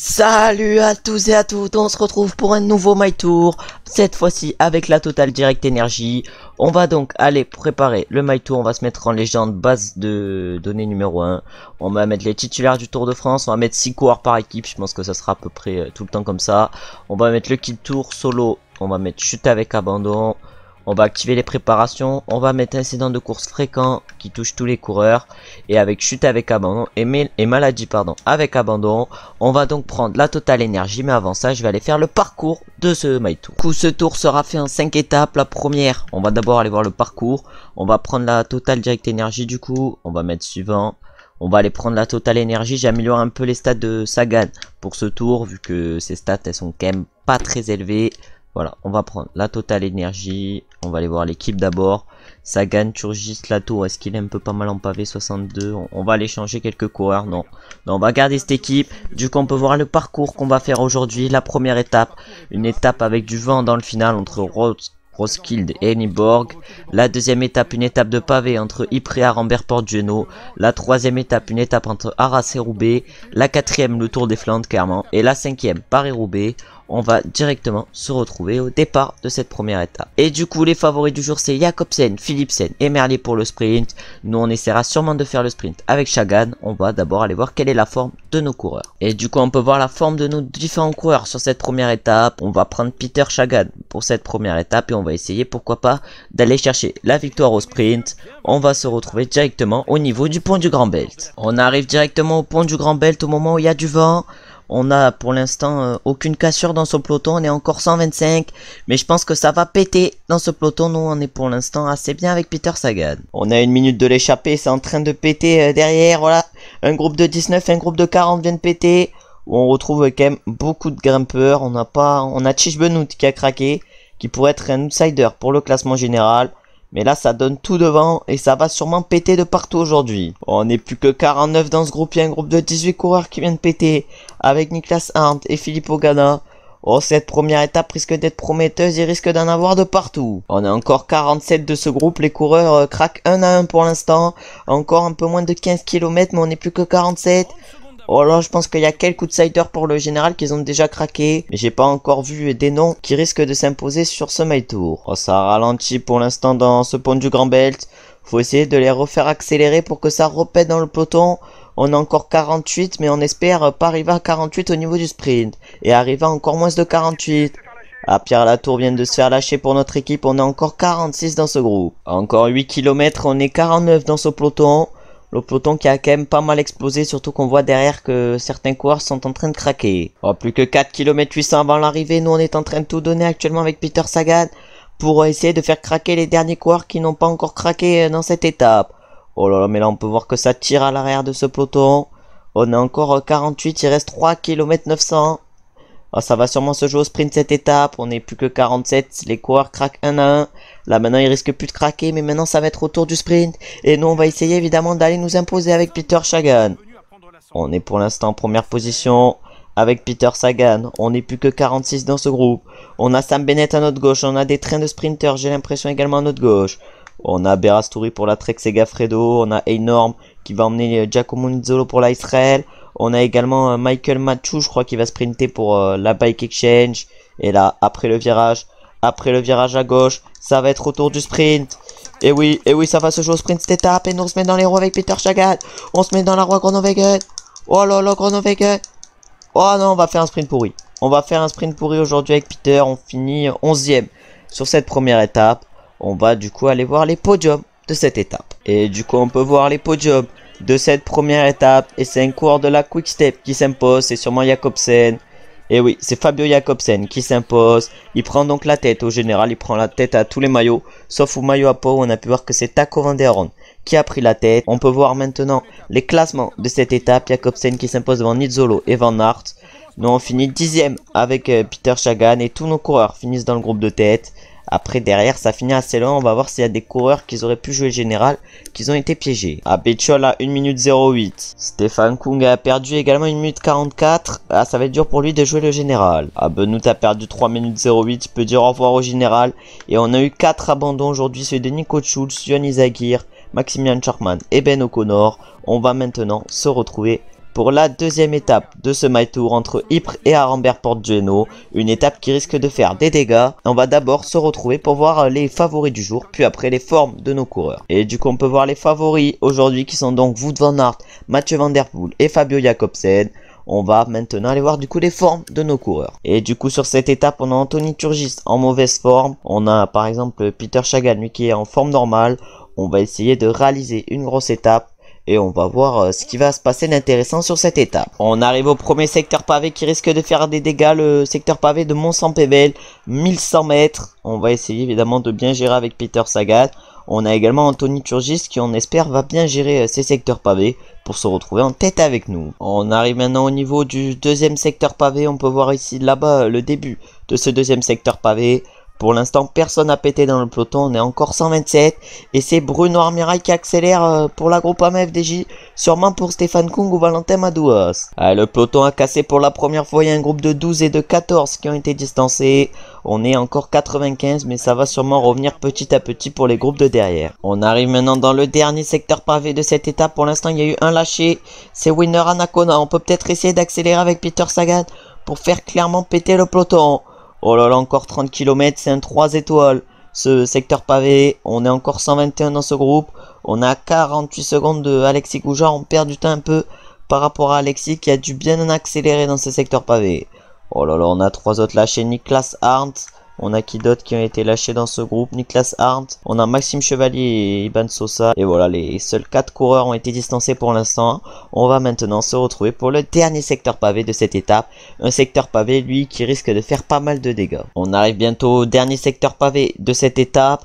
Salut à tous et à toutes, on se retrouve pour un nouveau My Tour, cette fois-ci avec la Total Direct Energy. On va donc aller préparer le My Tour, on va se mettre en légende base de données numéro 1. On va mettre les titulaires du Tour de France, on va mettre 6 coureurs par équipe, je pense que ça sera à peu près tout le temps comme ça. On va mettre le kit tour solo, on va mettre chute avec abandon. On va activer les préparations, on va mettre incident de course fréquent qui touche tous les coureurs. Et avec chute avec abandon et maladie avec abandon, on va donc prendre la Total Energy. Mais avant ça, je vais aller faire le parcours de ce My Tour. Du coup, ce tour sera fait en 5 étapes. La première, on va d'abord aller voir le parcours. On va prendre la Total Direct Energy du coup, on va mettre suivant. On va aller prendre la Total Energy. J'ai amélioré un peu les stats de Sagan pour ce tour, vu que ses stats elles sont quand même pas très élevées. Voilà, on va prendre la Total Energy. On va aller voir l'équipe d'abord. Sagan, Turgis, Latour, est-ce qu'il est un peu pas mal en pavé? 62. On va aller changer quelques coureurs. Non, on va garder cette équipe. Du coup, on peut voir le parcours qu'on va faire aujourd'hui. La première étape, une étape avec du vent dans le final entre Roskilde et Nyborg. La deuxième étape, une étape de pavé entre Ypres, Rambert, Port-Geno. La troisième étape, une étape entre Arras et Roubaix. La quatrième, le Tour des Flandres, clairement. Et la cinquième, Paris-Roubaix. On va directement se retrouver au départ de cette première étape. Et du coup, les favoris du jour, c'est Jacobsen, Philipsen et Merlier pour le sprint. Nous, on essaiera sûrement de faire le sprint avec Sagan. On va d'abord aller voir quelle est la forme de nos coureurs. Et du coup, on peut voir la forme de nos différents coureurs sur cette première étape. On va prendre Peter Sagan pour cette première étape et on va essayer, pourquoi pas, d'aller chercher la victoire au sprint. On va se retrouver directement au niveau du pont du Grand Belt. On arrive directement au pont du Grand Belt au moment où il y a du vent. On a pour l'instant aucune cassure dans ce peloton, on est encore 125, mais je pense que ça va péter dans ce peloton. Nous on est pour l'instant assez bien avec Peter Sagan. On a une minute de l'échappée, c'est en train de péter derrière, voilà. Un groupe de 19, un groupe de 40 vient de péter. On retrouve quand même beaucoup de grimpeurs, on a Tish Benoît qui a craqué, qui pourrait être un outsider pour le classement général. Mais là, ça donne tout devant et ça va sûrement péter de partout aujourd'hui. On n'est plus que 49 dans ce groupe. Il y a un groupe de 18 coureurs qui vient de péter avec Niklas Arndt et Philippe Ogana. Oh, cette première étape risque d'être prometteuse. Il risque d'en avoir de partout. On est encore 47 de ce groupe. Les coureurs craquent un à un pour l'instant. Encore un peu moins de 15 km, mais on n'est plus que 47. Oh là, je pense qu'il y a quelques outsiders pour le général qui ont déjà craqué. Mais j'ai pas encore vu des noms qui risquent de s'imposer sur ce My Tour. Oh, ça ralentit pour l'instant dans ce pont du Grand Belt. Faut essayer de les refaire accélérer pour que ça repète dans le peloton. On a encore 48, mais on espère pas arriver à 48 au niveau du sprint. Et arriver à encore moins de 48. Ah, Pierre Latour vient de se faire lâcher pour notre équipe. On est encore 46 dans ce groupe. Encore 8 km, on est 49 dans ce peloton. Le peloton qui a quand même pas mal explosé, surtout qu'on voit derrière que certains coureurs sont en train de craquer. Oh, plus que 4 km 800 avant l'arrivée, nous on est en train de tout donner actuellement avec Peter Sagan pour essayer de faire craquer les derniers coureurs qui n'ont pas encore craqué dans cette étape. Oh là là, mais là on peut voir que ça tire à l'arrière de ce peloton. On est encore 48, il reste 3 km 900. Oh, ça va sûrement se jouer au sprint cette étape, on est plus que 47, les coureurs craquent un à un. Là maintenant ils risquent plus de craquer, mais maintenant ça va être au tour du sprint. Et nous on va essayer évidemment d'aller nous imposer avec Peter Sagan. On est pour l'instant en première position avec Peter Sagan. On n'est plus que 46 dans ce groupe. On a Sam Bennett à notre gauche, on a des trains de sprinters, j'ai l'impression également à notre gauche. On a Berastouri pour la Trek Segafredo, on a Enorm qui va emmener Giacomo Nizzolo pour la Israël. On a également Michael Mathieu, je crois, qui va sprinter pour la Bike Exchange. Et là, après le virage à gauche, ça va être au tour du sprint. Et oui, ça va se jouer au sprint cette étape. Et nous on se met dans les roues avec Peter Sagan. On se met dans la roue à Groenewegen. Oh là là, Groenewegen. Oh non, on va faire un sprint pourri. On va faire un sprint pourri aujourd'hui avec Peter. On finit 11e sur cette première étape. On va du coup aller voir les podiums de cette étape. Et du coup, on peut voir les podiums de cette première étape. Et c'est un coureur de la Quick Step qui s'impose. C'est sûrement Jacobsen. Et oui, c'est Fabio Jacobsen qui s'impose. Il prend donc la tête au général. Il prend la tête à tous les maillots. Sauf au maillot à peau. On a pu voir que c'est Taco Van Der Ronde qui a pris la tête. On peut voir maintenant les classements de cette étape. Jacobsen qui s'impose devant Nizzolo et Van Aert. Nous on finit 10e avec Peter Sagan. Et tous nos coureurs finissent dans le groupe de tête. Après derrière ça finit assez loin. On va voir s'il y a des coureurs qui auraient pu jouer le général qui ont été piégés. Ah, Bétiol à 1 minute 08. Stéphane Kung a perdu également 1 minute 44. Ah, ça va être dur pour lui de jouer le général. Ah, Benoît a perdu 3 minutes 08. Il peut dire au revoir au général. Et on a eu 4 abandons aujourd'hui. Celui de Nico Schulz, Yann Izagir, Maximilian Schachmann et Ben O'Connor. On va maintenant se retrouver pour la deuxième étape de ce My Tour entre Ypres et Arambert Portgeno. Une étape qui risque de faire des dégâts. On va d'abord se retrouver pour voir les favoris du jour, puis après les formes de nos coureurs. Et du coup on peut voir les favoris aujourd'hui qui sont donc Wout van Aert, Mathieu Van Der Poel et Fabio Jakobsen. On va maintenant aller voir du coup les formes de nos coureurs. Et du coup sur cette étape on a Anthony Turgis en mauvaise forme. On a par exemple Peter Sagan lui qui est en forme normale. On va essayer de réaliser une grosse étape. Et on va voir ce qui va se passer d'intéressant sur cette étape. On arrive au premier secteur pavé qui risque de faire des dégâts. Le secteur pavé de Mont-Saint-Pével, 1100 mètres. On va essayer évidemment de bien gérer avec Peter Sagan. On a également Anthony Turgis qui on espère va bien gérer ces secteurs pavés pour se retrouver en tête avec nous. On arrive maintenant au niveau du deuxième secteur pavé. On peut voir ici là-bas le début de ce deuxième secteur pavé. Pour l'instant, personne n'a pété dans le peloton. On est encore 127. Et c'est Bruno Armirail qui accélère pour la Groupama FDJ. Sûrement pour Stéphane Kung ou Valentin Madouas. Le peloton a cassé pour la première fois. Il y a un groupe de 12 et de 14 qui ont été distancés. On est encore 95. Mais ça va sûrement revenir petit à petit pour les groupes de derrière. On arrive maintenant dans le dernier secteur pavé de cette étape. Pour l'instant, il y a eu un lâché. C'est Winner Anacona. On peut peut-être essayer d'accélérer avec Peter Sagan pour faire clairement péter le peloton. Oh là là, encore 30 km, c'est un 3 étoiles. Ce secteur pavé, on est encore 121 dans ce groupe. On a 48 secondes de Alexis Goujard. On perd du temps un peu par rapport à Alexis qui a dû bien accélérer dans ce secteur pavé. Oh là là, on a 3 autres lâchés. Niklas Arndt. On a qui d'autres qui ont été lâchés dans ce groupe? Niklas Arndt. On a Maxime Chevalier et Iban Sosa. Et voilà, les seuls 4 coureurs ont été distancés pour l'instant. On va maintenant se retrouver pour le dernier secteur pavé de cette étape. Un secteur pavé, lui, qui risque de faire pas mal de dégâts. On arrive bientôt au dernier secteur pavé de cette étape.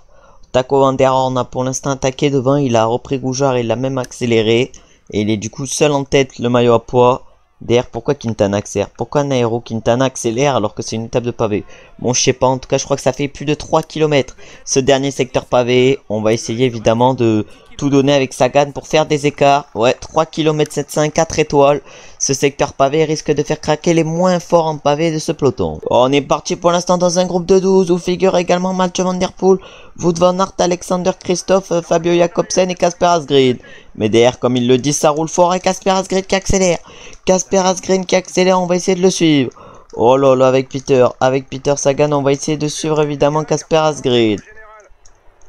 Taco Van Der Horn a pour l'instant attaqué devant. Il a repris Goujard et il a même accéléré. Et il est du coup seul en tête, le maillot à poids. D'ailleurs, pourquoi Quintana accélère? Pourquoi Nairo Quintana accélère alors que c'est une étape de pavé? Bon, je sais pas, en tout cas, je crois que ça fait plus de 3 km. Ce dernier secteur pavé, on va essayer évidemment de tout donner avec Sagan pour faire des écarts. Ouais, 3 km 700, 4 étoiles. Ce secteur pavé risque de faire craquer les moins forts en pavé de ce peloton. On est parti pour l'instant dans un groupe de 12 où figure également Mathieu Van Der Poel, Wout van Aert, Alexander Christophe, Fabio Jakobsen et Kasper Asgreen. Mais derrière, comme il le dit, ça roule fort et Kasper Asgreen qui accélère. Kasper Asgreen qui accélère, on va essayer de le suivre. Oh là là, avec Peter Sagan, on va essayer de suivre évidemment Kasper Asgreen.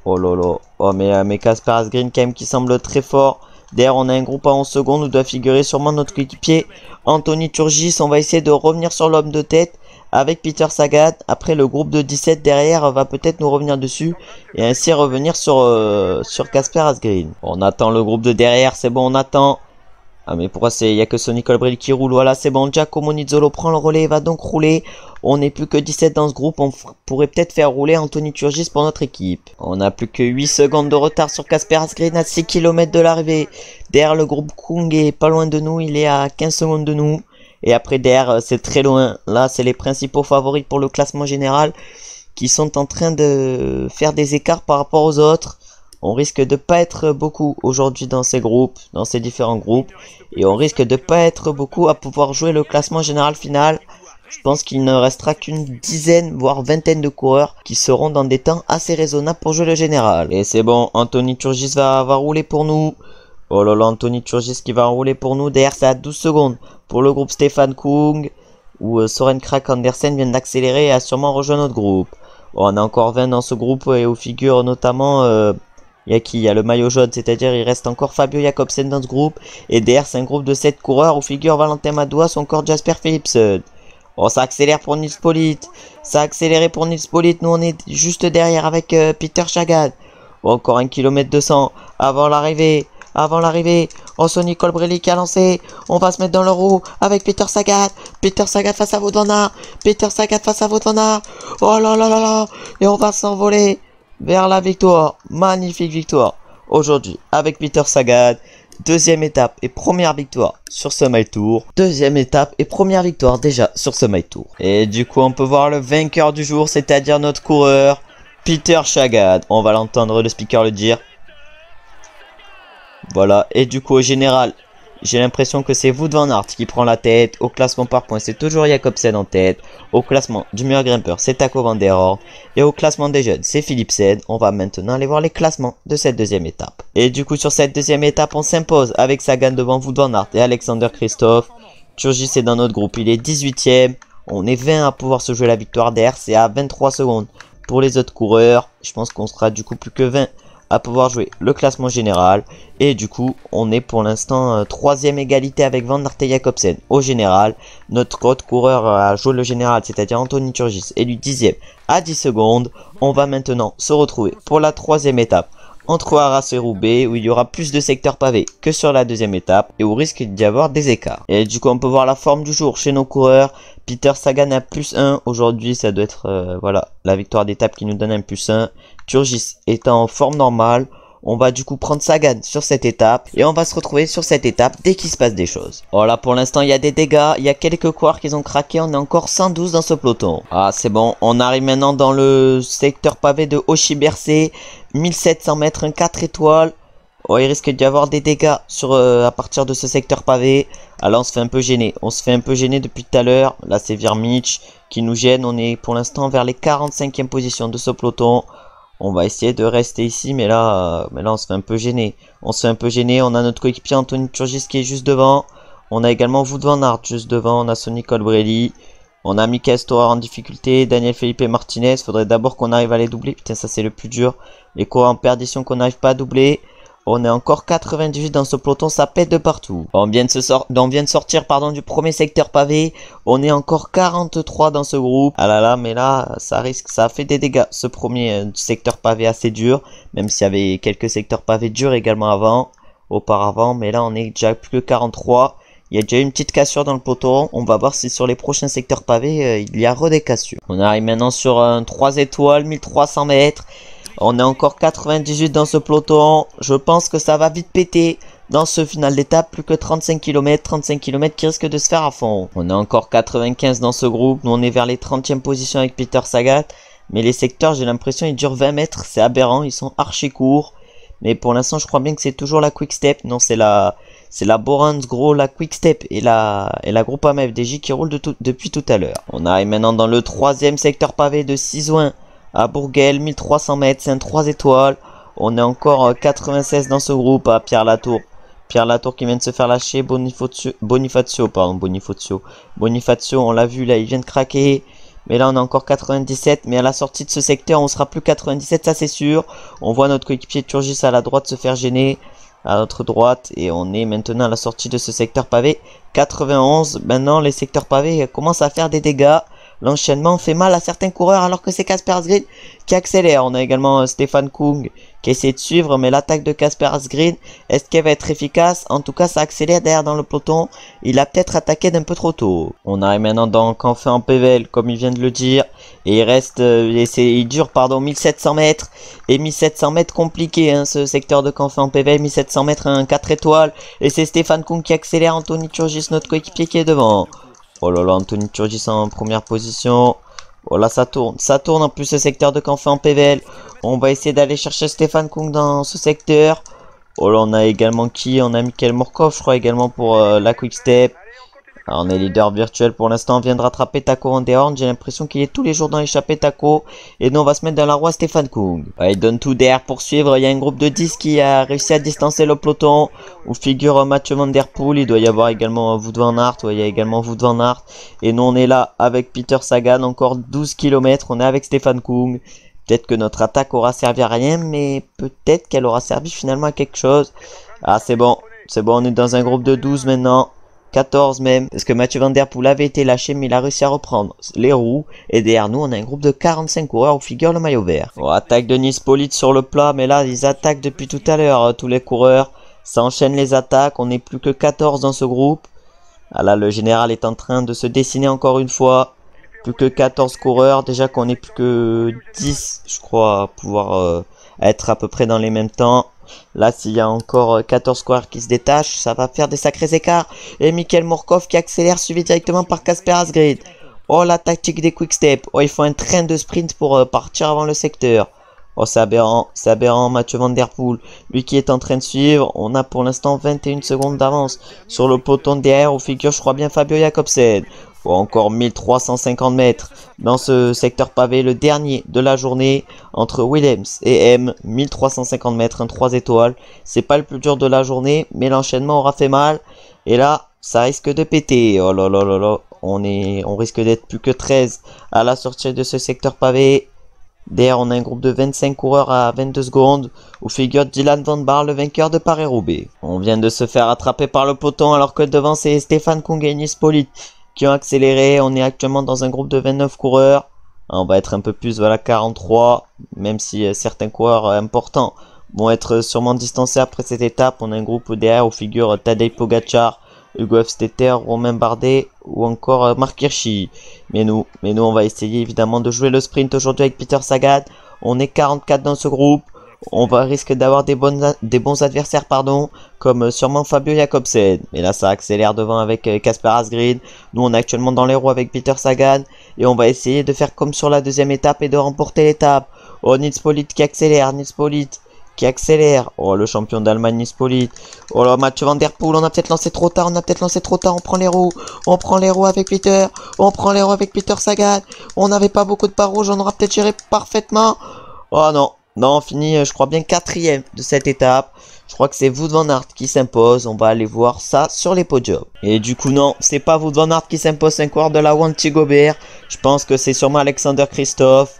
Oh là là, oh mais Kasper Asgreen quand même qui semble très fort. Derrière on a un groupe à 11 secondes où doit figurer sûrement notre équipier Anthony Turgis. On va essayer de revenir sur l'homme de tête avec Peter Sagan. Après le groupe de 17 derrière va peut-être nous revenir dessus et ainsi revenir sur Kasper Asgreen. On attend le groupe de derrière, c'est bon, on attend. Ah mais pourquoi il y a que Sonny Colbrelli qui roule? Voilà, c'est bon, Giacomo Nizzolo prend le relais et va donc rouler. On n'est plus que 17 dans ce groupe, on pourrait peut-être faire rouler Anthony Turgis pour notre équipe. On n'a plus que 8 secondes de retard sur Kasper Asgreen à 6 km de l'arrivée. Derrière le groupe Kung est pas loin de nous, il est à 15 secondes de nous. Et après derrière c'est très loin, là c'est les principaux favoris pour le classement général qui sont en train de faire des écarts par rapport aux autres. On risque de pas être beaucoup aujourd'hui dans ces groupes, dans ces différents groupes. Et on risque de pas être beaucoup à pouvoir jouer le classement général final. Je pense qu'il ne restera qu'une dizaine, voire vingtaine de coureurs qui seront dans des temps assez raisonnables pour jouer le général. Et c'est bon, Anthony Turgis va rouler pour nous. Oh là là, Anthony Turgis qui va rouler pour nous. Derrière, c'est à 12 secondes pour le groupe Stéphane Kung. Où Soren Kragh Andersen vient d'accélérer et a sûrement rejoint notre groupe. Oh, on a encore 20 dans ce groupe et où figure notamment... il y a qui? Il y a le maillot jaune, c'est-à-dire il reste encore Fabio Jakobsen dans ce groupe. Et derrière, c'est un groupe de 7 coureurs où figure Valentin Madouas ou encore Jasper Philipsen. Oh, ça accélère pour Nils Politt. Ça a accéléré pour Nils Politt. Nous, on est juste derrière avec Peter Sagan. Oh, encore 1 km 200 avant l'arrivée. Oh, Sonny Colbrelli qui a lancé. On va se mettre dans le roue avec Peter Sagan. Peter Sagan face à Wout van Aert. Oh là là là là. Et on va s'envoler vers la victoire, magnifique victoire aujourd'hui avec Peter Sagan. Deuxième étape et première victoire sur ce My Tour. Deuxième étape et première victoire déjà sur ce My Tour. Et du coup on peut voir le vainqueur du jour, c'est-à-dire notre coureur Peter Sagan. On va l'entendre le speaker le dire. Voilà, et du coup au général j'ai l'impression que c'est Wout van Aert qui prend la tête. Au classement par points, c'est toujours Jacobsen en tête. Au classement du meilleur grimpeur, c'est Taco van der Horn. Et au classement des jeunes, c'est Philipsen. On va maintenant aller voir les classements de cette deuxième étape. Et du coup, sur cette deuxième étape, on s'impose avec Sagan devant Wout van Aert et Alexander Kristoff. Turgis est dans notre groupe, il est 18ème. On est 20 à pouvoir se jouer la victoire. Derrière, c'est à 23 secondes pour les autres coureurs. Je pense qu'on sera du coup plus que 20 à pouvoir jouer le classement général. Et du coup, on est pour l'instant 3ème égalité avec Van Aert et Jacobsen au général. Notre autre coureur a joué le général, c'est-à-dire Anthony Turgis, est lui 10ème à 10 secondes. On va maintenant se retrouver pour la 3ème étape entre Arras et Roubaix, où il y aura plus de secteurs pavés que sur la deuxième étape et où risque d'y avoir des écarts. Et du coup, on peut voir la forme du jour chez nos coureurs. Peter Sagan a +1 aujourd'hui, ça doit être voilà, la victoire d'étape qui nous donne un +1. Turgis est en forme normale. On va du coup prendre Sagan sur cette étape et on va se retrouver sur cette étape dès qu'il se passe des choses. Voilà, pour l'instant il y a des dégâts, il y a quelques coureurs qui ont craqué, on est encore 112 dans ce peloton. Ah c'est bon, on arrive maintenant dans le secteur pavé de Auchy-Bercé, 1700 mètres, un 4 étoiles. Oh, il risque d'y avoir des dégâts sur, à partir de ce secteur pavé. Ah là on se fait un peu gêner, depuis tout à l'heure. Là c'est Virmitch qui nous gêne, on est pour l'instant vers les 45e positions de ce peloton. On va essayer de rester ici, mais là on se fait un peu gêner. On a notre coéquipier Anthony Turgis qui est juste devant. On a également Wout van Aert juste devant. On a Sonny Colbrelli. On a Mikel Storer en difficulté. Daniel Felipe Martinez. Faudrait d'abord qu'on arrive à les doubler. Putain, ça c'est le plus dur. Les coureurs en perdition qu'on n'arrive pas à doubler. On est encore 98 dans ce peloton, ça pète de partout. On vient de sortir du premier secteur pavé. On est encore 43 dans ce groupe. Ah là là, mais là, ça a fait des dégâts. Ce premier secteur pavé assez dur, même s'il y avait quelques secteurs pavés durs également auparavant. Mais là, on est déjà plus que 43. Il y a déjà une petite cassure dans le peloton. On va voir si sur les prochains secteurs pavés, il y a des cassures. On arrive maintenant sur un 3 étoiles, 1300 mètres. On est encore 98 dans ce peloton. Je pense que ça va vite péter dans ce final d'étape. Plus que 35 km qui risquent de se faire à fond. On est encore 95 dans ce groupe. Nous on est vers les 30e positions avec Peter Sagan. Mais les secteurs, j'ai l'impression, ils durent 20 mètres. C'est aberrant, ils sont archi courts. Mais pour l'instant, je crois bien que c'est toujours la Quick Step. Non, c'est la Borans Gros, la Quick Step et la Groupama FDJ qui roulent depuis tout à l'heure. On arrive maintenant dans le 3e secteur pavé de Sizouin à Bourguel, 1300 mètres, c'est un 3 étoiles. On est encore 96 dans ce groupe à Pierre Latour. Pierre Latour qui vient de se faire lâcher. Bonifacio, on l'a vu là, il vient de craquer. Mais là on est encore 97. Mais à la sortie de ce secteur, on sera plus 97, ça c'est sûr. On voit notre coéquipier Turgis à la droite se faire gêner. À notre droite. Et on est maintenant à la sortie de ce secteur pavé. 91. Maintenant les secteurs pavés commencent à faire des dégâts. L'enchaînement fait mal à certains coureurs alors que c'est Kasper Asgreen qui accélère. On a également Stefan Kung qui essaie de suivre, mais l'attaque de Kasper Asgreen, est-ce qu'elle va être efficace? En tout cas, ça accélère derrière dans le peloton. Il a peut-être attaqué d'un peu trop tôt. On arrive maintenant dans Canfin en PVL, comme il vient de le dire. Et il dure 1700 mètres. Et 1700 mètres compliqué, hein, ce secteur de Canfin en PVL. 1700 mètres, un 4 étoiles. Et c'est Stefan Kung qui accélère. Anthony Turgis, notre coéquipier, qui est devant. Oh là là, Anthony Turgis en première position. Oh là, ça tourne en plus ce secteur de Canfin en PVL. On va essayer d'aller chercher Stefan Kung dans ce secteur. Oh là, on a également qui? On a Mikel Morkov, je crois, également pour la Quick Step. Alors, on est leader virtuel pour l'instant. On vient de rattraper Taco van der Horn. J'ai l'impression qu'il est tous les jours dans l'échappée Taco. Et nous, on va se mettre dans la roue Stefan Kung. Ouais, il donne tout derrière pour suivre. Il y a un groupe de 10 qui a réussi à distancer le peloton. Où figure Mathieu Van Der Poel. Il doit y avoir également Wout van Aert. Ouais, il y a également Wout van Aert. Et nous, on est là avec Peter Sagan. Encore 12 km. On est avec Stefan Kung. Peut-être que notre attaque aura servi à rien. Mais peut-être qu'elle aura servi finalement à quelque chose. Ah, c'est bon. C'est bon, on est dans un groupe de 12 maintenant. 14 même, parce que Mathieu Van Der Poel avait été lâché, mais il a réussi à reprendre les roues. Et derrière nous, on a un groupe de 45 coureurs où figure le maillot vert. Bon, attaque de Nice Polite sur le plat, mais là, ils attaquent depuis tout à l'heure, tous les coureurs. Ça enchaîne les attaques, on n'est plus que 14 dans ce groupe. Ah là, le général est en train de se dessiner encore une fois. Plus que 14 coureurs, déjà qu'on est plus que 10, je crois, à pouvoir être à peu près dans les mêmes temps. Là, s'il y a encore 14 coureurs qui se détachent, ça va faire des sacrés écarts. Et Mikel Morkov qui accélère, suivi directement par Kasper Asgreen. Oh, la tactique des quick step. Oh, il faut un train de sprint pour partir avant le secteur. Oh, c'est aberrant, Mathieu Van Der Poel, lui qui est en train de suivre. On a pour l'instant 21 secondes d'avance sur le peloton derrière, où figure, je crois bien, Fabio Jakobsen. Oh, encore 1350 mètres dans ce secteur pavé, le dernier de la journée entre Williams et M. 1350 mètres, un 3 étoiles. C'est pas le plus dur de la journée, mais l'enchaînement aura fait mal. Et là, ça risque de péter. Oh là là là là, on risque d'être plus que 13 à la sortie de ce secteur pavé. Derrière, on a un groupe de 25 coureurs à 22 secondes, où figure Dylan Van Baarle, le vainqueur de Paris-Roubaix. On vient de se faire attraper par le peloton, alors que devant, c'est Stefan Kung et Nils Politt qui ont accéléré. On est actuellement dans un groupe de 29 coureurs. On va être un peu plus, voilà, 43, même si certains coureurs importants vont être sûrement distancés après cette étape. On a un groupe derrière où figure Tadej Pogacar, Hugo Hofstetter, Romain Bardet ou encore Marc Hirschi. Mais nous, on va essayer évidemment de jouer le sprint aujourd'hui avec Peter Sagan. On est 44 dans ce groupe. On va risquer d'avoir des bons adversaires, comme sûrement Fabio Jakobsen. Mais là, ça accélère devant avec Kasper Asgreen. Nous, on est actuellement dans les roues avec Peter Sagan. Et on va essayer de faire comme sur la deuxième étape et de remporter l'étape. Oh, Nils Politt qui accélère, Oh, le champion d'Allemagne, Nils Politt. Oh là, Mathieu Van Der Poel, on a peut-être lancé trop tard, on prend les roues avec Peter. On prend les roues avec Peter Sagan. On n'avait pas beaucoup de barres rouges, on aura peut-être géré parfaitement. Oh non, on finit, je crois bien, 4e de cette étape. Je crois que c'est Wout van Aert qui s'impose. On va aller voir ça sur les podiums. Et du coup, non, c'est pas Wout van Aert qui s'impose, c'est un coureur de la Wanty Gobert. Je pense que c'est sûrement Alexander Kristoff.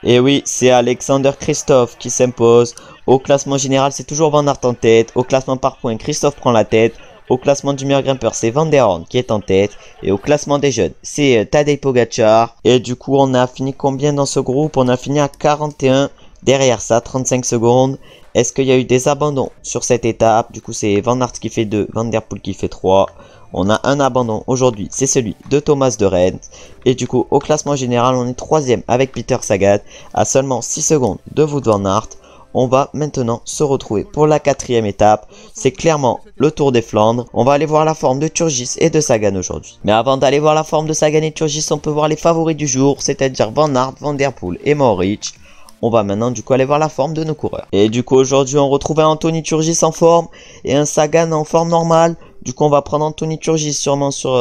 Et oui, c'est Alexander Kristoff qui s'impose. Au classement général, c'est toujours Van Aert en tête. Au classement par points, Kristoff prend la tête. Au classement du meilleur grimpeur, c'est Van der Horn qui est en tête. Et au classement des jeunes, c'est Tadej Pogacar. Et du coup, on a fini combien dans ce groupe? On a fini à 41. Derrière ça, 35 secondes. Est-ce qu'il y a eu des abandons sur cette étape? Du coup, c'est Van Aert qui fait 2, Van der Poel qui fait 3. On a un abandon aujourd'hui, c'est celui de Thomas de Rennes. Et du coup, au classement général, on est 3e avec Peter Sagan à seulement 6 secondes de Wout van Aert. On va maintenant se retrouver pour la 4e étape. C'est clairement le Tour des Flandres. On va aller voir la forme de Turgis et de Sagan aujourd'hui. Mais avant d'aller voir la forme de Sagan et Turgis, on peut voir les favoris du jour, c'est-à-dire Van Aert, Van der Poel et Mohoric. On va maintenant du coup aller voir la forme de nos coureurs. Et du coup aujourd'hui on retrouve un Anthony Turgis en forme et un Sagan en forme normale. Du coup on va prendre Anthony Turgis sûrement sur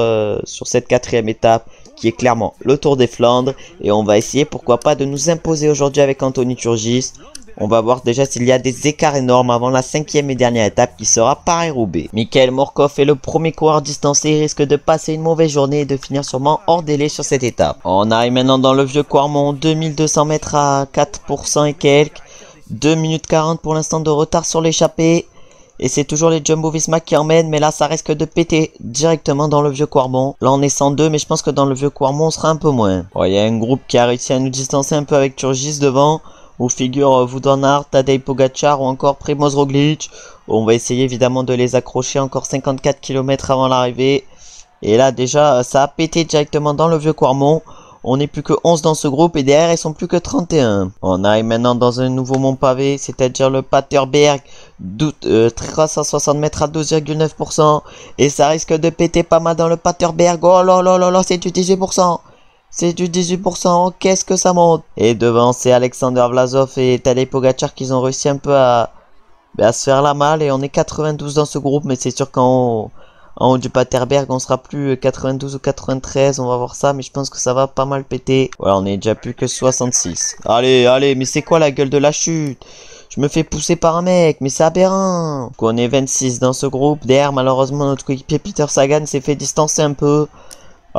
cette 4e étape qui est clairement le Tour des Flandres. Et on va essayer pourquoi pas de nous imposer aujourd'hui avec Anthony Turgis. On va voir déjà s'il y a des écarts énormes avant la 5e et dernière étape qui sera Paris-Roubaix. Michael Morkov est le premier coureur distancé, il risque de passer une mauvaise journée et de finir sûrement hors délai sur cette étape. On arrive maintenant dans le vieux Quarmont, 2200 mètres à 4% et quelques. 2 minutes 40 pour l'instant de retard sur l'échappée. Et c'est toujours les Jumbo-Visma qui emmènent, mais là ça risque de péter directement dans le vieux Quarmont. Là on est 102, mais je pense que dans le vieux Quarmont on sera un peu moins. Il y a un groupe qui a réussi à nous distancer un peu avec Turgis devant, où figure Wout van Aert, Tadej Pogacar ou encore Primoz Roglic. On va essayer évidemment de les accrocher, encore 54 km avant l'arrivée. Et là déjà ça a pété directement dans le vieux Quarmont. On n'est plus que 11 dans ce groupe et derrière ils sont plus que 31. On arrive maintenant dans un nouveau mont pavé, c'est-à-dire le Paterberg, 360 mètres à 12,9%. Et ça risque de péter pas mal dans le Paterberg. Oh là là là là, c'est du 18%. C'est du 18%, qu'est-ce que ça monte. Et devant, c'est Alexander Vlasov et Tadej Pogacar qui ont réussi un peu à se faire la malle. Et on est 92 dans ce groupe, mais c'est sûr qu'en haut du Paterberg, on sera plus 92 ou 93, on va voir ça. Mais je pense que ça va pas mal péter. Voilà, on est déjà plus que 66. Allez, mais c'est quoi la gueule de la chute? Je me fais pousser par un mec, mais c'est aberrant. Donc on est 26 dans ce groupe. Derrière, malheureusement, notre coéquipier Peter Sagan s'est fait distancer un peu.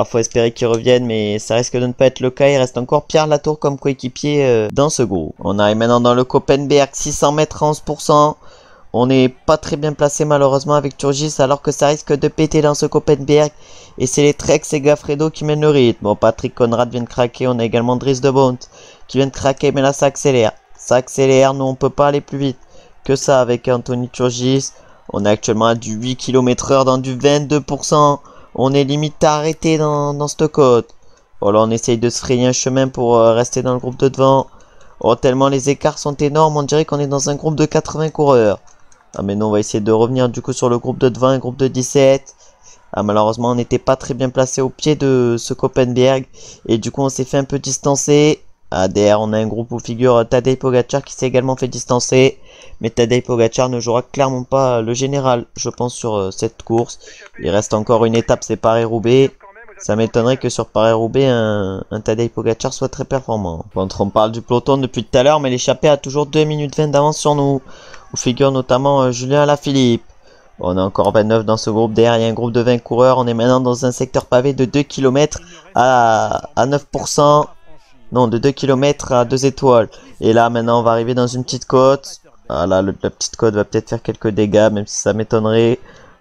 Faut espérer qu'il revienne, mais ça risque de ne pas être le cas. Il reste encore Pierre Latour comme coéquipier dans ce groupe. On arrive maintenant dans le Koppenberg, 600 mètres à 11%. On n'est pas très bien placé malheureusement avec Turgis, alors que ça risque de péter dans ce Koppenberg. Et c'est les Trek et Gaffredo qui mènent le rythme. Bon, Patrick Conrad vient de craquer. On a également Dries de Bont qui vient de craquer, mais là ça accélère. Ça accélère, nous on peut pas aller plus vite que ça avec Anthony Turgis. On est actuellement à du 8 km/h dans du 22%. On est limite arrêté dans cette côte. Voilà, on essaye de se frayer un chemin pour rester dans le groupe de devant. Oh, tellement les écarts sont énormes, on dirait qu'on est dans un groupe de 80 coureurs. Ah mais non, on va essayer de revenir du coup sur le groupe de devant, un groupe de 17. Ah malheureusement, on n'était pas très bien placé au pied de ce Koppenberg. Et du coup, on s'est fait un peu distancer. derrière, on a un groupe où figure Tadej Pogacar qui s'est également fait distancer. Mais Tadej Pogacar ne jouera clairement pas le général, je pense, sur cette course. Il reste encore une étape, c'est Paris-Roubaix. Ça m'étonnerait que sur Paris-Roubaix, un Tadej Pogacar soit très performant. Bon, on parle du peloton depuis tout à l'heure, mais l'échappée a toujours 2 minutes 20 d'avance sur nous. Où figure notamment Julien Alaphilippe. On a encore 29 dans ce groupe. Derrière, il y a un groupe de 20 coureurs. On est maintenant dans un secteur pavé de 2 km à 9%. Non, de 2 km à 2 étoiles. Et là, maintenant, on va arriver dans une petite côte. Ah là, la petite côte va peut-être faire quelques dégâts, même si ça m'étonnerait.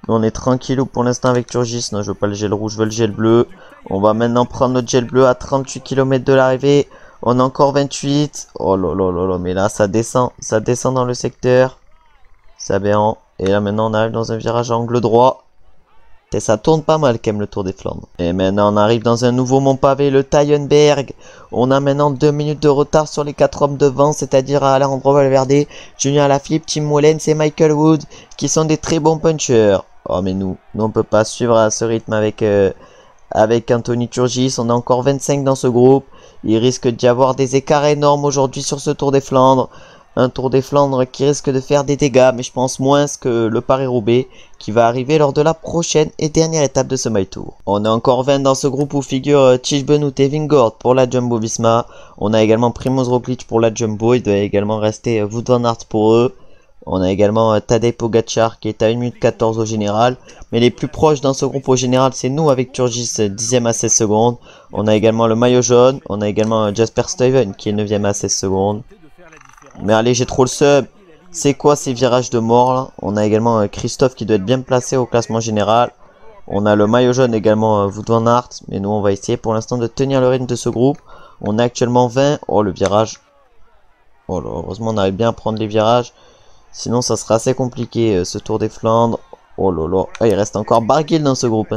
Nous, on est tranquillou pour l'instant avec Turgis. Non, je veux pas le gel rouge, je veux le gel bleu. On va maintenant prendre notre gel bleu à 38 km de l'arrivée. On a encore 28. Oh là là là là, mais là, ça descend dans le secteur. C'est aberrant. Et là, maintenant, on arrive dans un virage à angle droit. Et ça tourne pas mal quand même le Tour des Flandres. Et maintenant on arrive dans un nouveau mont pavé, le Taillenberg. On a maintenant 2 minutes de retard sur les 4 hommes devant, c'est-à-dire à Alejandro Valverde, Julien Alaphilippe, Tim Wellens et Michael Wood, qui sont des très bons punchers. Oh mais nous on peut pas suivre à ce rythme avec Anthony Turgis. On a encore 25 dans ce groupe. Il risque d'y avoir des écarts énormes aujourd'hui sur ce Tour des Flandres. Un Tour des Flandres qui risque de faire des dégâts, mais je pense moins que le Paris-Roubaix qui va arriver lors de la prochaine et dernière étape de ce My Tour. On a encore 20 dans ce groupe où figurent Tiesj Benoot et Vingegaard pour la Jumbo-Visma. On a également Primoz Roglic pour la Jumbo, il doit également rester Wout van Aert pour eux. On a également Tadej Pogacar qui est à 1 minute 14 au général. Mais les plus proches dans ce groupe au général, c'est nous avec Turgis 10ème à 16 secondes. On a également le maillot jaune. On a également Jasper Stuyven qui est 9ème à 16 secondes. Mais allez, j'ai trop le seum. C'est quoi ces virages de mort là? On a également Christophe qui doit être bien placé au classement général. On a le maillot jaune également Wout van Aert. Mais nous on va essayer pour l'instant de tenir le rythme de ce groupe. On a actuellement 20. Oh le virage. Oh là, heureusement on arrive bien à prendre les virages. Sinon ça sera assez compliqué ce Tour des Flandres. Oh là là. Ah, il reste encore Barguil dans ce groupe.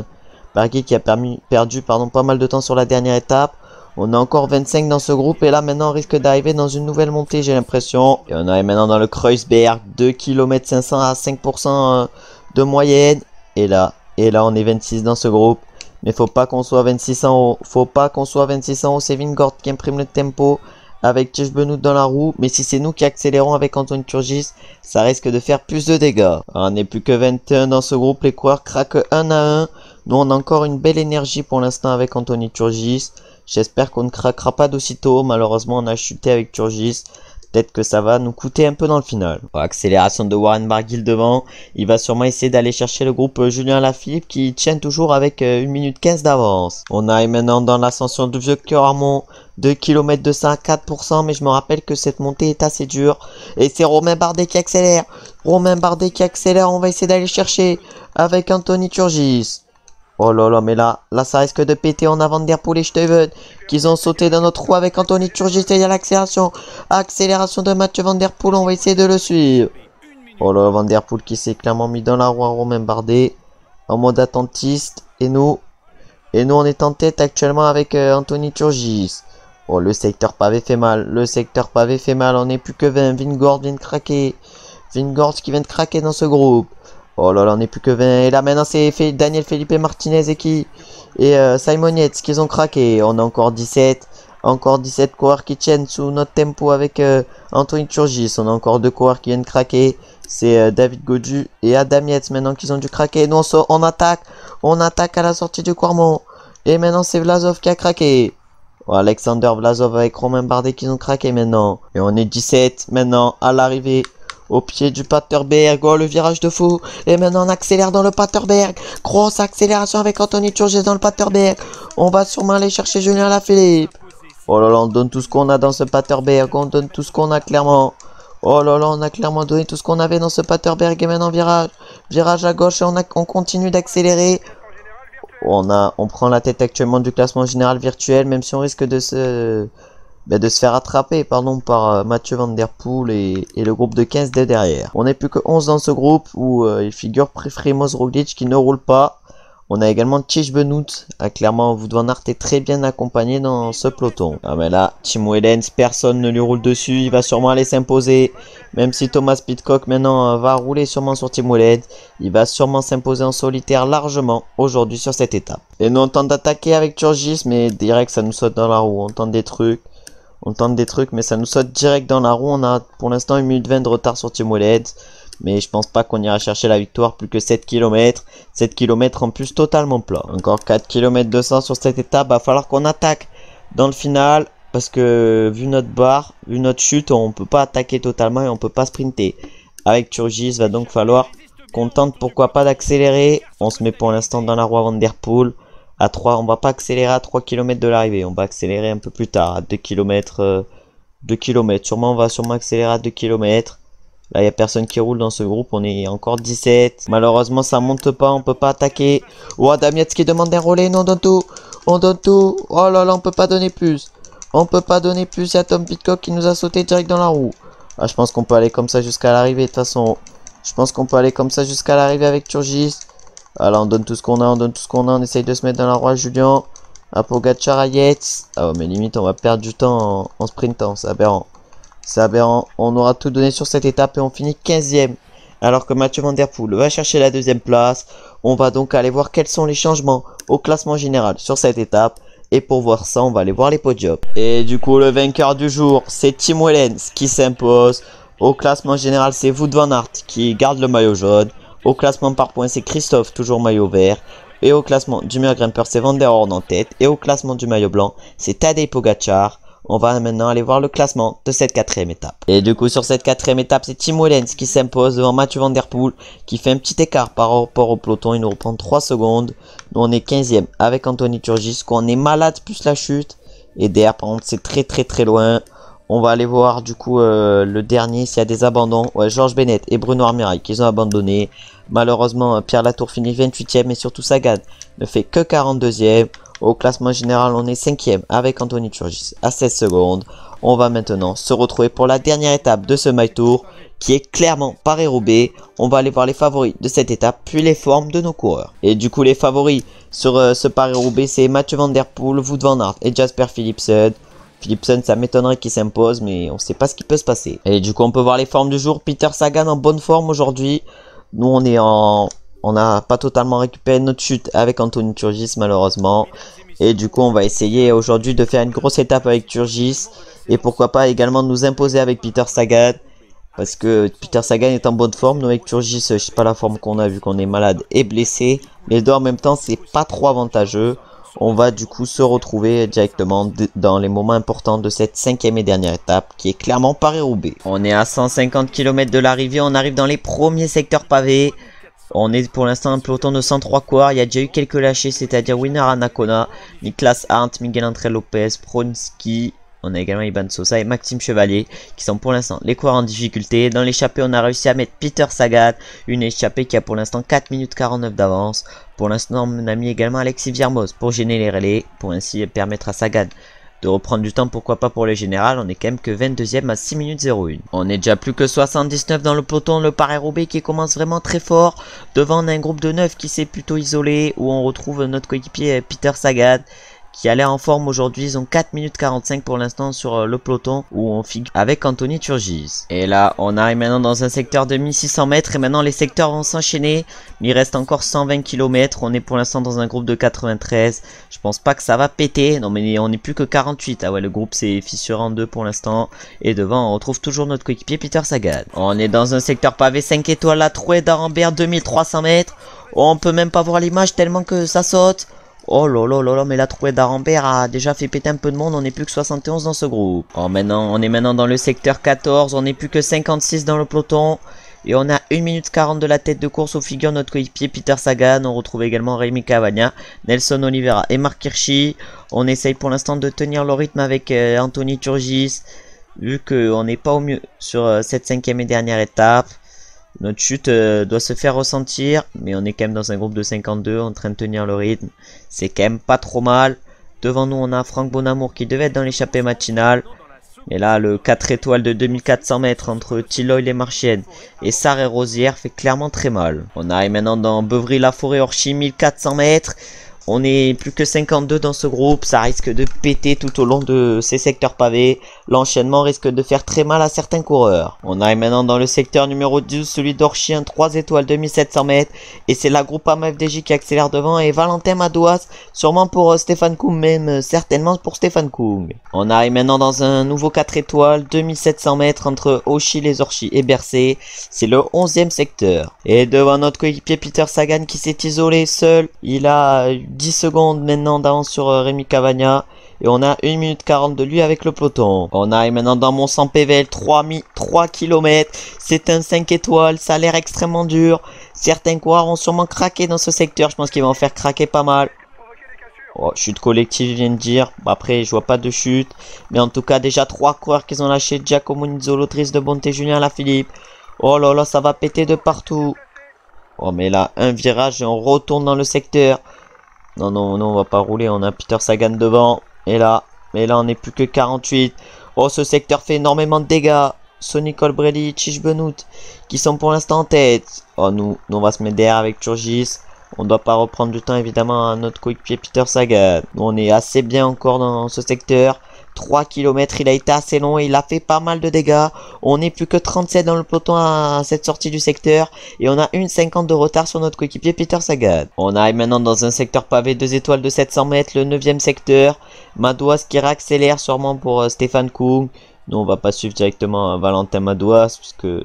Barguil qui a perdu pas mal de temps sur la dernière étape. On a encore 25 dans ce groupe et là maintenant on risque d'arriver dans une nouvelle montée j'ai l'impression. Et on arrive maintenant dans le Kreuzberg, 2 km 500 à 5% de moyenne. Et là on est 26 dans ce groupe. Mais faut pas qu'on soit 26 en haut. Faut pas qu'on soit 26 en haut. C'est Vingegaard qui imprime le tempo avec Tiesj Benoot dans la roue. Mais si c'est nous qui accélérons avec Anthony Turgis, ça risque de faire plus de dégâts. Alors, on n'est plus que 21 dans ce groupe. Les coureurs craquent 1 à 1. Nous on a encore une belle énergie pour l'instant avec Anthony Turgis. J'espère qu'on ne craquera pas d'aussitôt. Malheureusement, on a chuté avec Turgis. Peut-être que ça va nous coûter un peu dans le final. Oh, accélération de Warren Barguil devant. Il va sûrement essayer d'aller chercher le groupe Julien Alaphilippe qui tient toujours avec 1 minute 15 d'avance. On arrive maintenant dans l'ascension du vieux Clermont. 2 km 200 à 4%. Mais je me rappelle que cette montée est assez dure. Et c'est Romain Bardet qui accélère. Romain Bardet qui accélère. On va essayer d'aller chercher avec Anthony Turgis. Oh là là, mais là ça risque de péter en avant de Van Der Poel et Stuyven qu'ils ont sauté dans notre roue avec Anthony Turgis et il y a l'accélération. Accélération de Mathieu Van Der Poel, on va essayer de le suivre. Oh là là, Van Der Poel qui s'est clairement mis dans la roue à Romain Bardet en mode attentiste. Et nous on est en tête actuellement avec Anthony Turgis. Oh le secteur pavé fait mal, on n'est plus que 20, Vingegaard vient de craquer. Vingegaard qui vient de craquer dans ce groupe. Oh là là, on n'est plus que 20. Et là maintenant c'est Daniel Felipe Martinez et Simon Yates qui ont craqué. On a encore 17. Encore 17 coureurs qui tiennent sous notre tempo avec Anthony Turgis. On a encore 2 coureurs qui viennent craquer. C'est David Gaudu et Adam Yates maintenant qu'ils ont dû craquer. Nous on attaque. On attaque à la sortie du Clermont. Et maintenant c'est Vlasov qui a craqué. Oh, Alexander Vlasov avec Romain Bardet qui ont craqué maintenant. Et on est 17 maintenant à l'arrivée. Au pied du Paterberg, oh le virage de fou. Et maintenant on accélère dans le Paterberg. Grosse accélération avec Anthony Turgis dans le Paterberg. On va sûrement aller chercher Julien Alaphilippe. Oh là là, on donne tout ce qu'on a dans ce Paterberg. On donne tout ce qu'on a clairement. Oh là là, on a clairement donné tout ce qu'on avait dans ce Paterberg. Et maintenant virage. Virage à gauche et on continue d'accélérer. On prend la tête actuellement du classement général virtuel. Même si on risque de se faire attraper par Mathieu Van Der Poel et le groupe de 15 de derrière. On n'est plus que 11 dans ce groupe où il figure Primoz Roglic qui ne roule pas. On a également Tiesj Benoot. Clairement, Wout van Aert est très bien accompagné dans ce peloton. Ah mais là, Tim Wellens, personne ne lui roule dessus. Il va sûrement aller s'imposer. Même si Thomas Pidcock maintenant va rouler sûrement sur Tim Wellens. Il va sûrement s'imposer en solitaire largement aujourd'hui sur cette étape. Et nous on tente d'attaquer avec Turgis, mais direct ça nous saute dans la roue. On tente des trucs. On tente des trucs, mais ça nous saute direct dans la roue. On a pour l'instant 1 minute 20 de retard sur Team Wellhead. Mais je pense pas qu'on ira chercher la victoire. Plus que 7 km. 7 km en plus totalement plat. Encore 4 km 200 sur cette étape. Va falloir qu'on attaque dans le final. Parce que vu notre barre, vu notre chute, on peut pas attaquer totalement et on peut pas sprinter. Avec Turgis, va donc falloir qu'on tente pourquoi pas d'accélérer. On se met pour l'instant dans la roue Van Der Poel. À 3, on va pas accélérer à 3 km de l'arrivée. On va accélérer un peu plus tard à 2 km. 2 km. On va sûrement accélérer à 2 km. Là, il n'y a personne qui roule dans ce groupe. On est encore 17. Malheureusement, ça monte pas. On peut pas attaquer. Oh, Damietz qui demande un relais. Non, on donne tout. On donne tout. Oh là là, on peut pas donner plus. On peut pas donner plus. Il y a Tom Pitcock qui nous a sauté direct dans la roue. Ah, je pense qu'on peut aller comme ça jusqu'à l'arrivée. De toute façon, je pense qu'on peut aller comme ça jusqu'à l'arrivée avec Turgis. Alors, on donne tout ce qu'on a. On donne tout ce qu'on a. On essaye de se mettre dans la roue à Julien. À Pogacar, à Yates. Ah, mais limite, on va perdre du temps en sprintant. C'est aberrant. C'est aberrant, on aura tout donné sur cette étape et on finit 15e. Alors que Mathieu Van Der Poel va chercher la deuxième place. On va donc aller voir quels sont les changements au classement général sur cette étape. Et pour voir ça, on va aller voir les podiums. Et du coup, le vainqueur du jour, c'est Tim Wellens qui s'impose. Au classement général, c'est Wout van Aert qui garde le maillot jaune. Au classement par points, c'est Christophe, toujours maillot vert. Et au classement du meilleur grimpeur, c'est Van der Horn en tête. Et au classement du maillot blanc, c'est Tadej Pogacar. On va maintenant aller voir le classement de cette 4ème étape. Et du coup, sur cette 4ème étape, c'est Tim Wellens qui s'impose devant Mathieu Van Der Poel, qui fait un petit écart par rapport au peloton. Il nous reprend 3 secondes. Nous, on est 15e avec Anthony Turgis, qu'on est malade plus la chute. Et derrière, par contre, c'est très loin. On va aller voir du coup le dernier, s'il y a des abandons. Ouais, Georges Bennett et Bruno Armirail qui ont abandonné. Malheureusement, Pierre Latour finit 28e et surtout Sagan ne fait que 42e. Au classement général, on est 5e avec Anthony Turgis à 16 secondes. On va maintenant se retrouver pour la dernière étape de ce My Tour qui est clairement Paris-Roubaix. On va aller voir les favoris de cette étape puis les formes de nos coureurs. Et du coup, les favoris sur ce Paris-Roubaix, c'est Mathieu Van Der Poel, Wout van Aert et Jasper Philipsen. Philipsen, ça m'étonnerait qu'il s'impose, mais on ne sait pas ce qui peut se passer. Et du coup, on peut voir les formes du jour. Peter Sagan en bonne forme aujourd'hui. Nous, on n'a pas totalement récupéré notre chute avec Anthony Turgis malheureusement. Et du coup on va essayer aujourd'hui de faire une grosse étape avec Turgis. Et pourquoi pas également nous imposer avec Peter Sagan. Parce que Peter Sagan est en bonne forme. Nous avec Turgis, je sais pas la forme qu'on a vu qu'on est malade et blessé. Les deux en même temps c'est pas trop avantageux. On va du coup se retrouver directement dans les moments importants de cette 5ème et dernière étape qui est clairement Paris-Roubaix. On est à 150 km de l'arrivée. On arrive dans les premiers secteurs pavés. On est pour l'instant un peloton de 103 coureurs. Il y a déjà eu quelques lâchés, c'est-à-dire Winner Anacona, Niklas Arndt, Miguel André Lopez, Pronski. On a également Iban Sosa et Maxime Chevalier qui sont pour l'instant les coureurs en difficulté. Dans l'échappée, on a réussi à mettre Peter Sagan. Une échappée qui a pour l'instant 4 minutes 49 d'avance. Pour l'instant, on a mis également Alexis Viermoz pour gêner les relais. Pour ainsi permettre à Sagan de reprendre du temps, pourquoi pas pour le général. On est quand même que 22e à 6 minutes 01. On est déjà plus que 79 dans le peloton. Le Paris-Roubaix qui commence vraiment très fort. Devant, on a un groupe de 9 qui s'est plutôt isolé. Où on retrouve notre coéquipier Peter Sagan qui a l'air en forme aujourd'hui. Ils ont 4 minutes 45 pour l'instant sur le peloton où on figure avec Anthony Turgis. Et là, on arrive maintenant dans un secteur de 1600 mètres et maintenant les secteurs vont s'enchaîner. Mais il reste encore 120 km. On est pour l'instant dans un groupe de 93. Je pense pas que ça va péter. Non mais on n'est plus que 48. Ah ouais, le groupe s'est fissuré en deux pour l'instant. Et devant, on retrouve toujours notre coéquipier Peter Sagan. On est dans un secteur pavé 5 étoiles. La trouée d'Arambert, 2300 mètres. Oh, on peut même pas voir l'image tellement que ça saute. Oh là là là là, mais la trouée d'Arambert a déjà fait péter un peu de monde, on n'est plus que 71 dans ce groupe. Oh, maintenant, on est maintenant dans le secteur 14, on n'est plus que 56 dans le peloton. Et on a 1 minute 40 de la tête de course, où figure notre coéquipier Peter Sagan. On retrouve également Rémi Cavagna, Nelson Oliveira et Marc Hirschi. On essaye pour l'instant de tenir le rythme avec Anthony Turgis, vu qu'on n'est pas au mieux sur cette 5ème et dernière étape. Notre chute doit se faire ressentir, mais on est quand même dans un groupe de 52 en train de tenir le rythme. C'est quand même pas trop mal. Devant nous, on a Franck Bonamour qui devait être dans l'échappée matinale. Mais là, le 4 étoiles de 2400 mètres entre Tilloy-les-Marchiennes et Sarre-et-Rosières fait clairement très mal. On arrive maintenant dans Beuvry-la-Forêt-Orchy, 1400 mètres. On est plus que 52 dans ce groupe, ça risque de péter tout au long de ces secteurs pavés. L'enchaînement risque de faire très mal à certains coureurs. On arrive maintenant dans le secteur numéro 12, celui d'Orchien, 3 étoiles, 2700 mètres. Et c'est la Groupama FDJ qui accélère devant et Valentin Madouas, sûrement pour Stéphane Kung, même certainement pour Stéphane Kung. On arrive maintenant dans un nouveau 4 étoiles, 2700 mètres entre Auchy, les Orchies et Bercé. C'est le 11e secteur. Et devant notre coéquipier Peter Sagan qui s'est isolé seul, il a 10 secondes maintenant d'avance sur Rémi Cavagna. Et on a 1 minute 40 de lui avec le peloton. On arrive maintenant dans Mont-Saint-Pével, 3 km. C'est un 5 étoiles, ça a l'air extrêmement dur. Certains coureurs vont sûrement craquer dans ce secteur. Je pense qu'ils vont faire craquer pas mal. Oh, chute collective, vient de dire. Après, je vois pas de chute. Mais en tout cas, déjà 3 coureurs qu'ils ont lâché. Giacomo Nizzolo, Driss de Bonté, Julien Alaphilippe. Oh là là, ça va péter de partout. Oh, mais là, un virage et on retourne dans le secteur. Non, non, non, on va pas rouler. On a Peter Sagan devant. Et là, on n'est plus que 48. Oh, ce secteur fait énormément de dégâts. Sonny Colbrelli, Tish Benoît qui sont pour l'instant en tête. Oh, nous on va se mettre derrière avec Turgis. On ne doit pas reprendre du temps évidemment à notre coéquipier Peter Sagan. Nous, on est assez bien encore dans ce secteur. 3 km, il a été assez long et il a fait pas mal de dégâts. On n'est plus que 37 dans le peloton à cette sortie du secteur. Et on a 1,50 de retard sur notre coéquipier Peter Sagan. On arrive maintenant dans un secteur pavé 2 étoiles de 700 mètres, le 9e secteur. Madouas qui réaccélère sûrement pour Stéphane Kung. Nous on va pas suivre directement Valentin Madouas parce que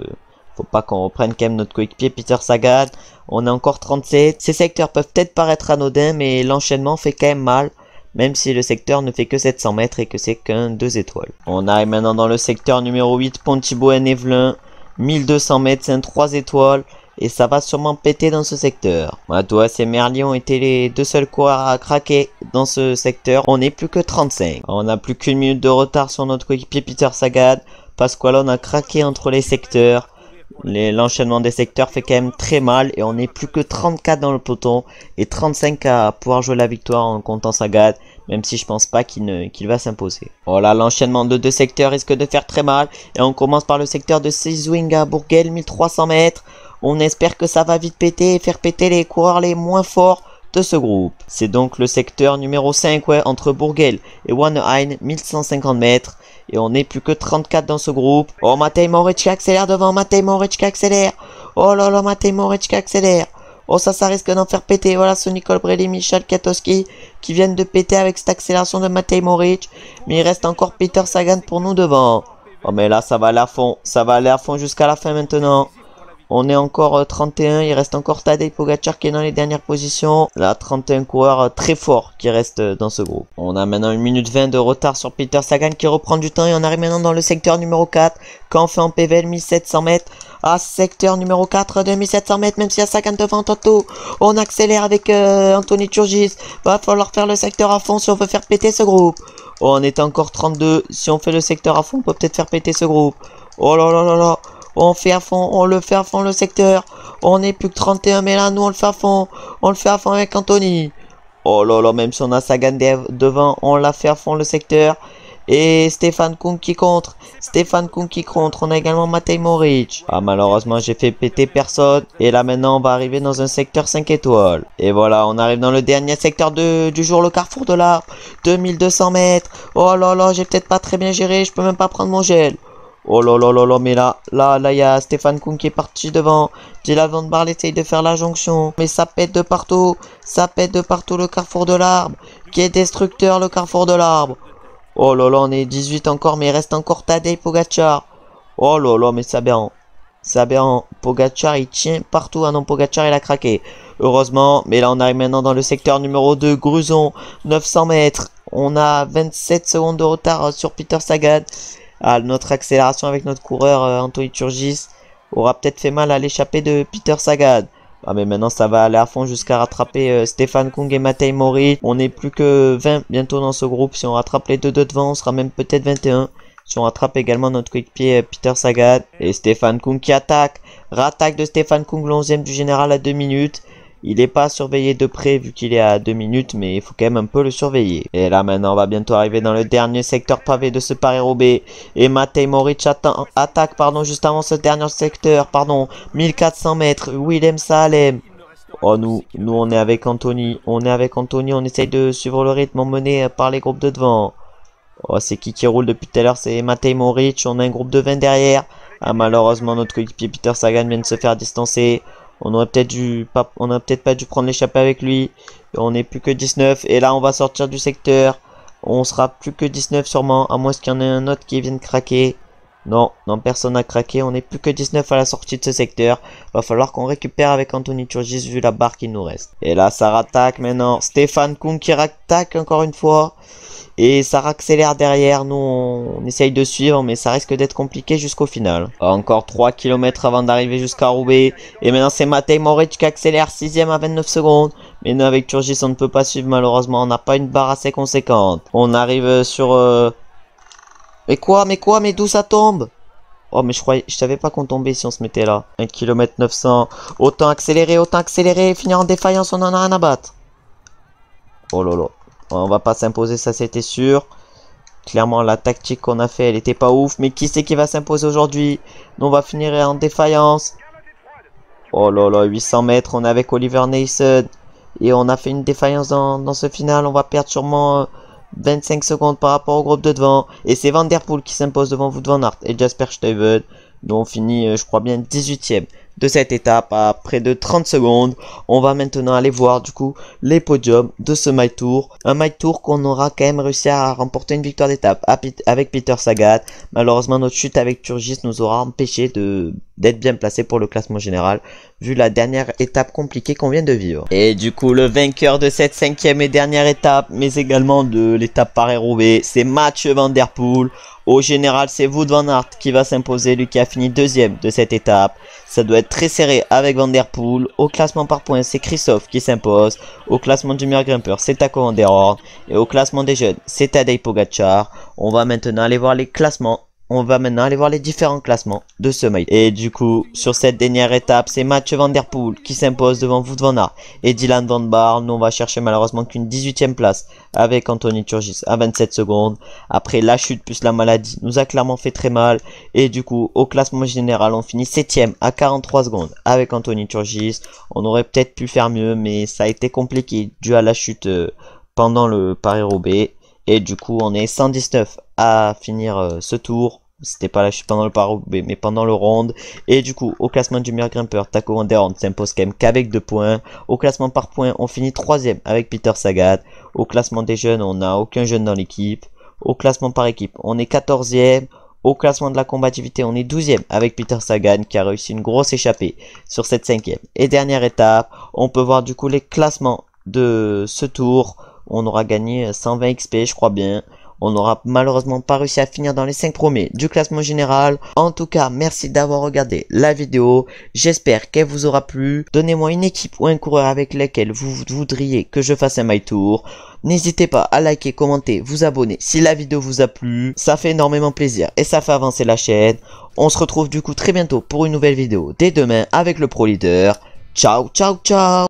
faut pas qu'on reprenne quand même notre coéquipier Peter Sagan. On est encore 37. Ces secteurs peuvent peut-être paraître anodins mais l'enchaînement fait quand même mal. Même si le secteur ne fait que 700 mètres et que c'est qu'un 2 étoiles. On arrive maintenant dans le secteur numéro 8, Pontyboën-Evelyn. 1200 mètres, c'est un 3 étoiles. Et ça va sûrement péter dans ce secteur. Madouas et Merlier ont été les 2 seuls coureurs à craquer dans ce secteur. On n'est plus que 35. On n'a plus qu'1 minute de retard sur notre coéquipier Peter Sagan. Pasqualone a craqué entre les secteurs. L'enchaînement des secteurs fait quand même très mal et on n'est plus que 34 dans le peloton et 35 à pouvoir jouer la victoire en comptant Sagan, même si je pense pas qu'il va s'imposer. Voilà, l'enchaînement de 2 secteurs risque de faire très mal et on commence par le secteur de Seizwing à Bourguel, 1300 mètres. On espère que ça va vite péter et faire péter les coureurs les moins forts de ce groupe. C'est donc le secteur numéro 5, ouais, entre Bourguel et Wanneheim, 1150 mètres. Et on n'est plus que 34 dans ce groupe. Oh, Matej Moric qui accélère devant. Matej Moric qui accélère. Oh là là, Matej Moric qui accélère. Oh, ça risque d'en faire péter. Voilà, Sonny Colbrelli, Michal Katowski qui viennent de péter avec cette accélération de Matej Moric. Mais il reste encore Peter Sagan pour nous devant. Oh, mais là, ça va aller à fond. Ça va aller à fond jusqu'à la fin maintenant. On est encore 31, il reste encore Tadej Pogacar qui est dans les dernières positions. Là, 31 coureurs très forts qui restent dans ce groupe. On a maintenant 1 minute 20 de retard sur Peter Sagan qui reprend du temps et on arrive maintenant dans le secteur numéro 4. Canfin en PVL, 1700 mètres. Ah, secteur numéro 4 de 1700 mètres, même s'il y a Sagan devant tantôt. On accélère avec Anthony Turgis. Va falloir faire le secteur à fond si on veut faire péter ce groupe. Oh, on est encore 32. Si on fait le secteur à fond, on peut peut-être faire péter ce groupe. Oh là là là là. On fait à fond, on le fait à fond le secteur. On n'est plus que 31, mais là, nous, on le fait à fond. On le fait à fond avec Anthony. Oh là là, même si on a Sagan devant, on l'a fait à fond le secteur. Et Stéphane Kung qui contre. Stéphane Kung qui contre. On a également Matej Moric. Ah, malheureusement, j'ai fait péter personne. Et là, maintenant, on va arriver dans un secteur 5 étoiles. Et voilà, on arrive dans le dernier secteur du jour, le carrefour de l'Arbre. 2200 mètres. Oh là là, j'ai peut-être pas très bien géré. Je peux même pas prendre mon gel. Oh là là là là, mais là, il y a Stéphane Kung qui est parti devant. Dylan Van Baarle essaye de faire la jonction. Mais ça pète de partout. Ça pète de partout le carrefour de l'Arbre. Qui est destructeur, le carrefour de l'Arbre. Oh là là, on est 18 encore, mais il reste encore Tadej Pogacar. Oh là là, mais c'est aberrant. C'est aberrant. Pogacar, il tient partout. Ah non, Pogacar, il a craqué. Heureusement, mais là, on arrive maintenant dans le secteur numéro 2. Gruson, 900 mètres. On a 27 secondes de retard sur Peter Sagan. Ah, notre accélération avec notre coureur Anthony Turgis aura peut-être fait mal à l'échappée de Peter Sagan. Ah, mais maintenant ça va aller à fond jusqu'à rattraper Stéphane Kung et Matej Moric. On n'est plus que 20 bientôt dans ce groupe. Si on rattrape les deux devant, on sera même peut-être 21. Si on rattrape également notre coéquipier Peter Sagan. Et Stéphane Kung qui attaque. Rattaque de Stéphane Kung, le 11e du général à 2 minutes. Il n'est pas surveillé de près vu qu'il est à 2 minutes, mais il faut quand même un peu le surveiller. Et là maintenant on va bientôt arriver dans le dernier secteur pavé de ce Paris-Roubaix. Et Matej Moric attaque juste avant ce dernier secteur, 1400 mètres. Willem Sahalem. Oh, nous on est avec Anthony. On essaye de suivre le rythme emmené par les groupes de devant. Oh, c'est qui roule depuis tout à l'heure? C'est Matej Moric. On a un groupe de 20 derrière. Ah, malheureusement, notre coéquipier Peter Sagan vient de se faire distancer. On aurait peut-être pas dû prendre l'échappée avec lui. On n'est plus que 19. Et là, on va sortir du secteur. On sera plus que 19 sûrement. À moins qu'il y en ait un autre qui vienne craquer. Non, personne n'a craqué. On n'est plus que 19 à la sortie de ce secteur. Va falloir qu'on récupère avec Anthony Turgis vu la barre qu'il nous reste. Et là, ça rattaque maintenant. Stéphane Kung qui rattaque encore une fois. Et ça accélère derrière. Nous, on essaye de suivre, mais ça risque d'être compliqué jusqu'au final. Encore 3 km avant d'arriver jusqu'à Roubaix. Et maintenant, c'est Matej Moric qui accélère 6ème à 29 secondes. Mais nous, avec Turgis, on ne peut pas suivre malheureusement. On n'a pas une barre assez conséquente. On arrive sur... Mais d'où ça tombe? Oh, mais je savais pas qu'on tombait si on se mettait là. 1 km 900. Autant accélérer. Finir en défaillance, on en a rien à battre. Oh là là. On va pas s'imposer, ça c'était sûr. Clairement, la tactique qu'on a fait, elle était pas ouf. Mais qui c'est qui va s'imposer aujourd'hui? Nous, on va finir en défaillance. Oh là là, 800 mètres. On est avec Oliver Nason. Et on a fait une défaillance dans ce final. On va perdre sûrement 25 secondes par rapport au groupe de devant. Et c'est Van Der Poel qui s'impose devant Wout van Aert et Jasper Stuyven. Nous, on finit, je crois bien, 18ème de cette étape à près de 30 secondes. On va maintenant aller voir du coup les podiums de ce My Tour. Un My Tour qu'on aura quand même réussi à remporter une victoire d'étape avec Peter Sagan. Malheureusement, notre chute avec Turgis nous aura empêché d'être bien placé pour le classement général vu la dernière étape compliquée qu'on vient de vivre. Et du coup, le vainqueur de cette 5ème et dernière étape, mais également de l'étape Paris-Roubaix, c'est Mathieu Van Der Poel. Au général, c'est Wout van Aert qui va s'imposer, lui qui a fini 2ème de cette étape. Ça doit être très serré avec Van Der Poel. Au classement par points, c'est Christophe qui s'impose. Au classement du meilleur grimpeur, c'est Taco Van Der Hoorn. Et au classement des jeunes, c'est Tadej Pogacar. On va maintenant aller voir les classements. On va maintenant aller voir les différents classements de ce maillot. Et du coup, sur cette dernière étape, c'est Mathieu Van Der Poel qui s'impose devant Wout van Aert et Dylan Van Baarle. Nous, on va chercher malheureusement qu'une 18ème place avec Anthony Turgis à 27 secondes. Après, la chute plus la maladie nous a clairement fait très mal. Et du coup, au classement général, on finit 7ème à 43 secondes avec Anthony Turgis. On aurait peut-être pu faire mieux, mais ça a été compliqué dû à la chute pendant le Paris-Roubaix. Et du coup, on est 119 à finir ce tour. C'était pas la chute pendant le Paris-Roubaix, mais pendant le round. Et du coup, au classement du meilleur grimpeur, Taco Van Der Hoorn s'impose quand même qu'avec 2 points. Au classement par points, on finit 3ème avec Peter Sagan. Au classement des jeunes, on n'a aucun jeune dans l'équipe. Au classement par équipe, on est 14ème. Au classement de la combativité, on est 12ème avec Peter Sagan qui a réussi une grosse échappée sur cette 5ème et dernière étape. On peut voir du coup les classements de ce tour. On aura gagné 120 XP, je crois bien. On n'aura malheureusement pas réussi à finir dans les 5 premiers du classement général. En tout cas, merci d'avoir regardé la vidéo. J'espère qu'elle vous aura plu. Donnez-moi une équipe ou un coureur avec lequel vous voudriez que je fasse un My Tour. N'hésitez pas à liker, commenter, vous abonner si la vidéo vous a plu. Ça fait énormément plaisir et ça fait avancer la chaîne. On se retrouve du coup très bientôt pour une nouvelle vidéo dès demain avec le Pro Leader. Ciao, ciao, ciao!